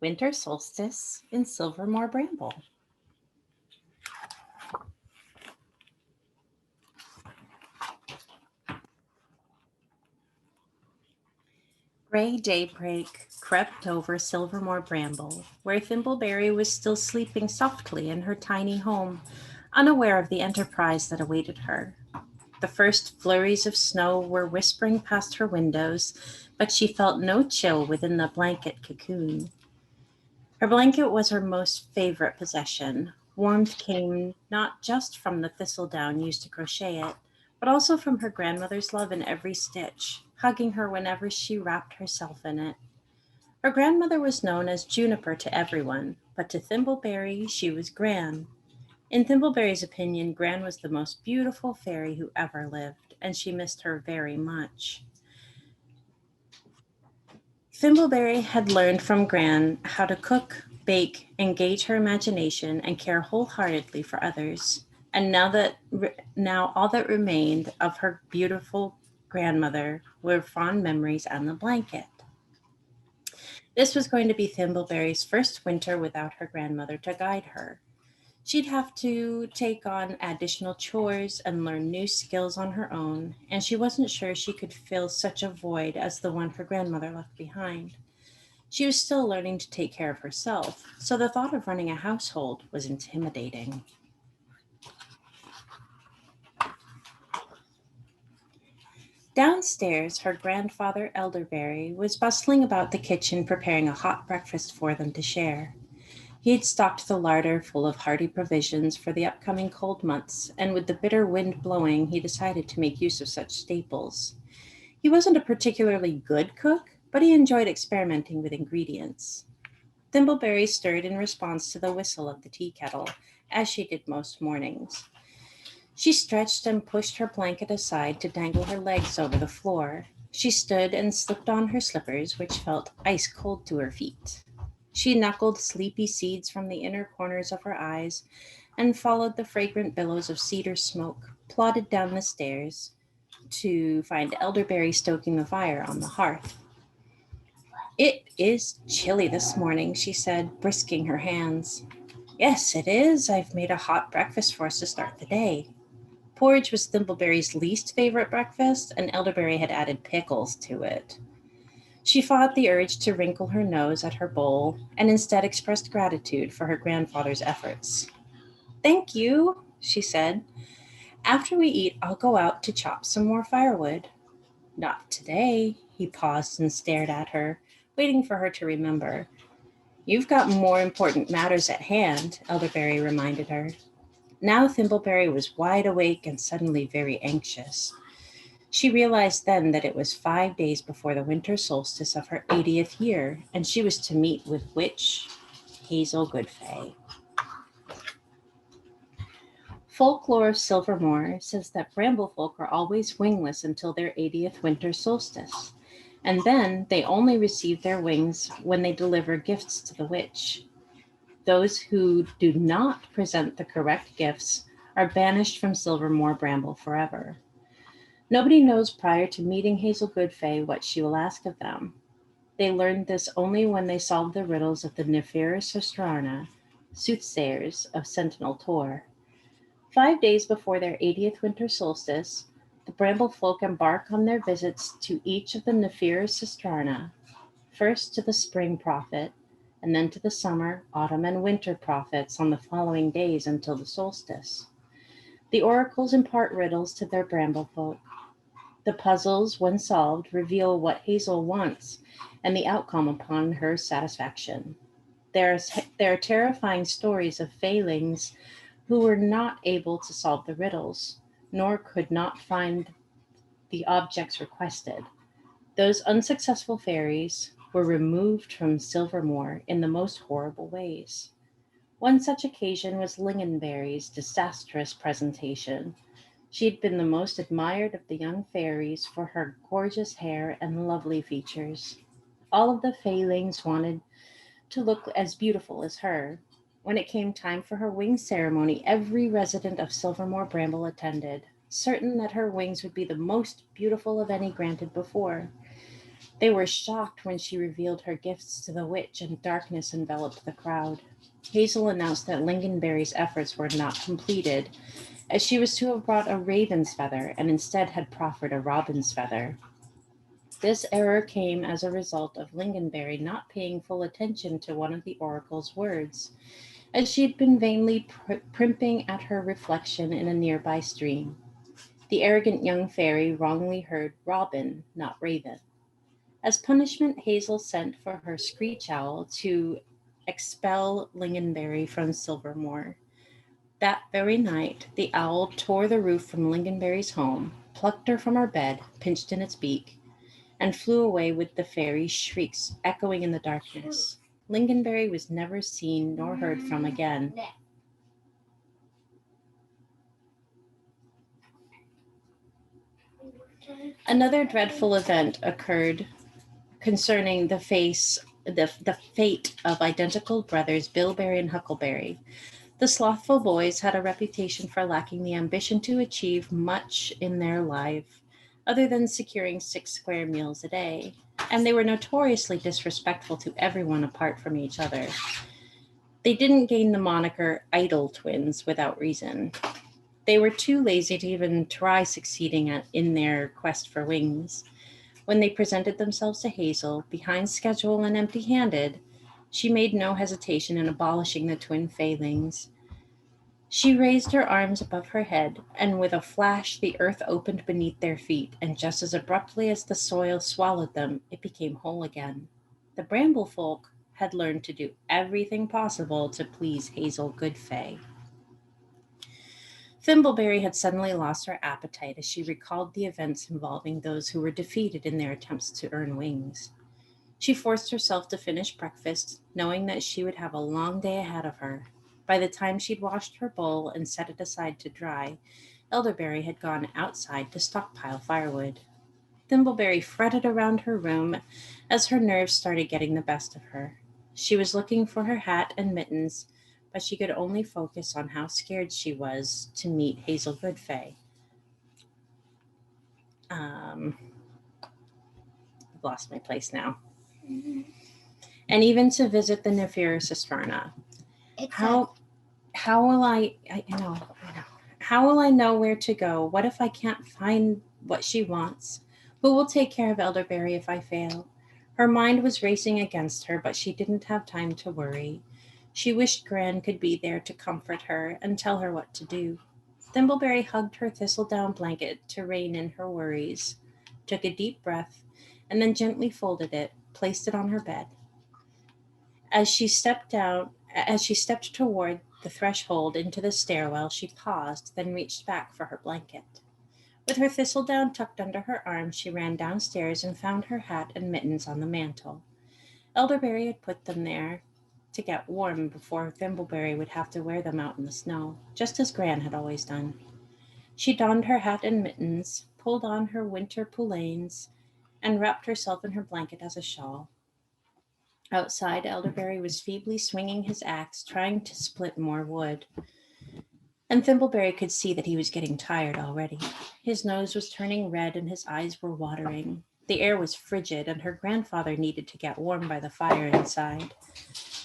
Winter Solstice in Silvermoor Bramble. Gray daybreak crept over Silvermoor Bramble, where Thimbleberry was still sleeping softly in her tiny home, unaware of the enterprise that awaited her. The first flurries of snow were whispering past her windows, but she felt no chill within the blanket cocoon. Her blanket was her most favorite possession. Warmth came not just from the thistledown used to crochet it, but also from her grandmother's love in every stitch, hugging her whenever she wrapped herself in it. Her grandmother was known as Juniper to everyone, but to Thimbleberry she was Gran. In Thimbleberry's opinion, Gran was the most beautiful fairy who ever lived, and she missed her very much. Thimbleberry had learned from Gran how to cook, bake, engage her imagination, and care wholeheartedly for others. And now all that remained of her beautiful grandmother were fond memories and the blanket. This was going to be Thimbleberry's first winter without her grandmother to guide her. She'd have to take on additional chores and learn new skills on her own, and she wasn't sure she could fill such a void as the one her grandmother left behind. She was still learning to take care of herself, so the thought of running a household was intimidating. Downstairs, her grandfather Elderberry was bustling about the kitchen preparing a hot breakfast for them to share. He had stocked the larder full of hearty provisions for the upcoming cold months, and with the bitter wind blowing, he decided to make use of such staples. He wasn't a particularly good cook, but he enjoyed experimenting with ingredients. Thimbleberry stirred in response to the whistle of the tea kettle, as she did most mornings. She stretched and pushed her blanket aside to dangle her legs over the floor. She stood and slipped on her slippers, which felt ice cold to her feet. She knuckled sleepy seeds from the inner corners of her eyes and followed the fragrant billows of cedar smoke, plodded down the stairs to find Elderberry stoking the fire on the hearth. "It is chilly this morning," she said, brisking her hands. "Yes, it is. I've made a hot breakfast for us to start the day." Porridge was Thimbleberry's least favorite breakfast, and Elderberry had added pickles to it. She fought the urge to wrinkle her nose at her bowl and instead expressed gratitude for her grandfather's efforts. "Thank you," she said. "After we eat, I'll go out to chop some more firewood." "Not today." He paused and stared at her, waiting for her to remember. "You've got more important matters at hand," Elderberry reminded her. Now Thimbleberry was wide awake and suddenly very anxious. She realized then that it was 5 days before the winter solstice of her 80th year, and she was to meet with witch Hazel Goodfay. Folklore of Silvermoor says that bramblefolk are always wingless until their 80th winter solstice, and then they only receive their wings when they deliver gifts to the witch. Those who do not present the correct gifts are banished from Silvermoor Bramble forever. Nobody knows prior to meeting Hazel Goodfay what she will ask of them. They learned this only when they solved the riddles of the Nefera Sestrarna, soothsayers of Sentinel Tor. 5 days before their 80th winter solstice, the Bramble folk embark on their visits to each of the Nefera Sestrarna, first to the spring prophet, and then to the summer, autumn, and winter prophets on the following days until the solstice. The oracles impart riddles to their Bramble folk. The puzzles, when solved, reveal what Hazel wants and the outcome upon her satisfaction. There are terrifying stories of failings who were not able to solve the riddles, nor could not find the objects requested. Those unsuccessful fairies were removed from Silvermoor in the most horrible ways. One such occasion was Lingonberry's disastrous presentation. She had been the most admired of the young fairies for her gorgeous hair and lovely features. All of the failings wanted to look as beautiful as her. When it came time for her wing ceremony, every resident of Silvermoor Bramble attended, certain that her wings would be the most beautiful of any granted before. They were shocked when she revealed her gifts to the witch and darkness enveloped the crowd. Hazel announced that Lingonberry's efforts were not completed, as she was to have brought a raven's feather and instead had proffered a robin's feather. This error came as a result of Lingonberry not paying full attention to one of the oracle's words, as she had been vainly primping at her reflection in a nearby stream. The arrogant young fairy wrongly heard robin, not raven. As punishment, Hazel sent for her screech owl to expel Lingonberry from Silvermoor. That very night, the owl tore the roof from Lingonberry's home, plucked her from her bed, pinched in its beak, and flew away with the fairy's shrieks echoing in the darkness. Lingonberry was never seen nor heard from again. Another dreadful event occurred concerning the fate of identical brothers Bilberry and Huckleberry. The slothful boys had a reputation for lacking the ambition to achieve much in their life other than securing 6 square meals a day, and they were notoriously disrespectful to everyone apart from each other. They didn't gain the moniker idle twins without reason. They were too lazy to even try succeeding in their quest for wings. When they presented themselves to Hazel, behind schedule and empty handed, she made no hesitation in abolishing the twin failings. She raised her arms above her head, and with a flash the earth opened beneath their feet, and just as abruptly as the soil swallowed them, it became whole again. The Bramble folk had learned to do everything possible to please Hazel Goodfay. Thimbleberry had suddenly lost her appetite as she recalled the events involving those who were defeated in their attempts to earn wings. She forced herself to finish breakfast, knowing that she would have a long day ahead of her. By the time she'd washed her bowl and set it aside to dry, Elderberry had gone outside to stockpile firewood. Thimbleberry fretted around her room as her nerves started getting the best of her. She was looking for her hat and mittens, but she could only focus on how scared she was to meet Hazel Goodfay. I've lost my place now. And even to visit the nefarious Estrana. How will I know. How will I know where to go? What if I can't find what she wants? Who will take care of Elderberry if I fail? Her mind was racing against her, but she didn't have time to worry. She wished Gran could be there to comfort her and tell her what to do. Thimbleberry hugged her thistledown blanket to rein in her worries, took a deep breath, and then gently folded it, placed it on her bed. As she stepped toward the threshold into the stairwell, she paused, then reached back for her blanket. With her thistledown tucked under her arm, she ran downstairs and found her hat and mittens on the mantel. Elderberry had put them there to get warm before Thimbleberry would have to wear them out in the snow, just as Gran had always done. She donned her hat and mittens, pulled on her winter poulaines, and wrapped herself in her blanket as a shawl. Outside, Elderberry was feebly swinging his axe, trying to split more wood. And Thimbleberry could see that he was getting tired already. His nose was turning red and his eyes were watering. The air was frigid, and her grandfather needed to get warm by the fire inside.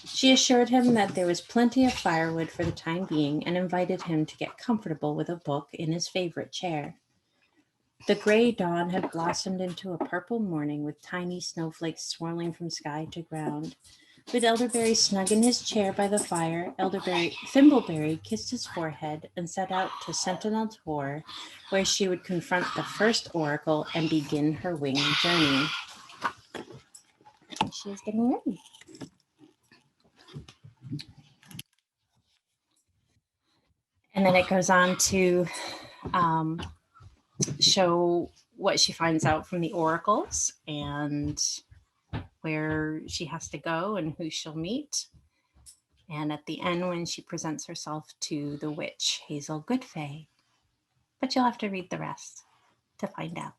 She assured him that there was plenty of firewood for the time being and invited him to get comfortable with a book in his favorite chair. The gray dawn had blossomed into a purple morning with tiny snowflakes swirling from sky to ground. With Elderberry snug in his chair by the fire, Thimbleberry kissed his forehead and set out to Sentinel Tor, where she would confront the first oracle and begin her wing journey. And she is getting ready. And then it goes on to show what she finds out from the oracles and where she has to go and who she'll meet. And at the end, when she presents herself to the witch, Hazel Goodfay. But you'll have to read the rest to find out.